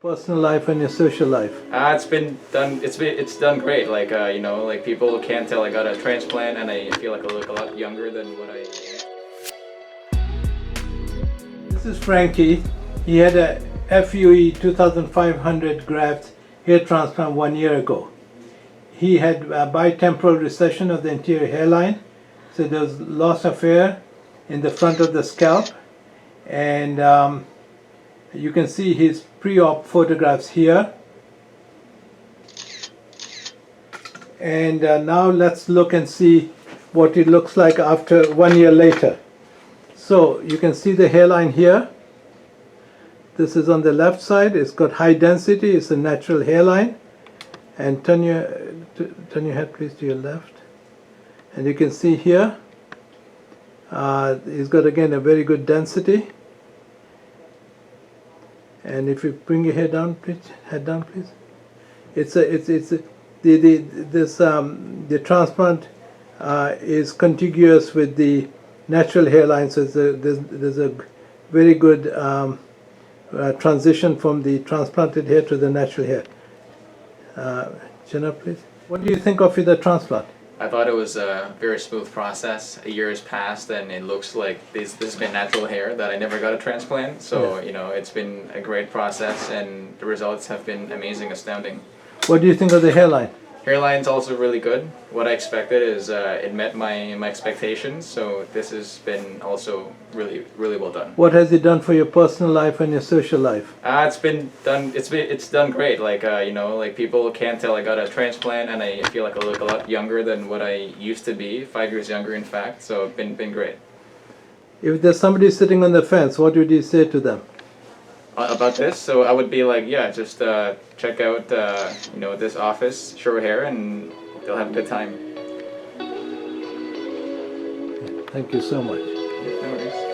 Personal life and your social life? It's been done. It's done great. Like you know, like people can't tell I got a transplant, and I feel like I look a lot younger than what I. This is Frankie. He had a FUE 2500 graft hair transplant 1 year ago. He had a bitemporal recession of the anterior hairline, so there was loss of hair in the front of the scalp, and you can see his pre-op photographs here. And now let's look and see what it looks like after 1 year later. So you can see the hairline here. This is on the left side. It's got high density. It's a natural hairline. And turn your head please to your left. And you can see here, it's got again a very good density. And if you bring your head down, please, the transplant is contiguous with the natural hairline, so there's a very good transition from the transplanted hair to the natural hair. Chin up, please. What do you think of the transplant? I thought it was a very smooth process. A year has passed, and it looks like this has been natural hair that I never got a transplant. So you know, it's been a great process, and the results have been amazing, astounding. What do you think of the hairline? Hairline's also really good. What I expected is it met my expectations. So this has been also really well done. What has it done for your personal life and your social life? It's been done. It's done great. Like you know, like people can't tell I got a transplant, and I feel like I look a lot younger than what I used to be. 5 years younger, in fact. So it's been great. If there's somebody sitting on the fence, what would you say to them? About this, so I would be like, yeah, just check out you know, this office, Shore Hair, and they'll have a good time. Thank you so much. No worries.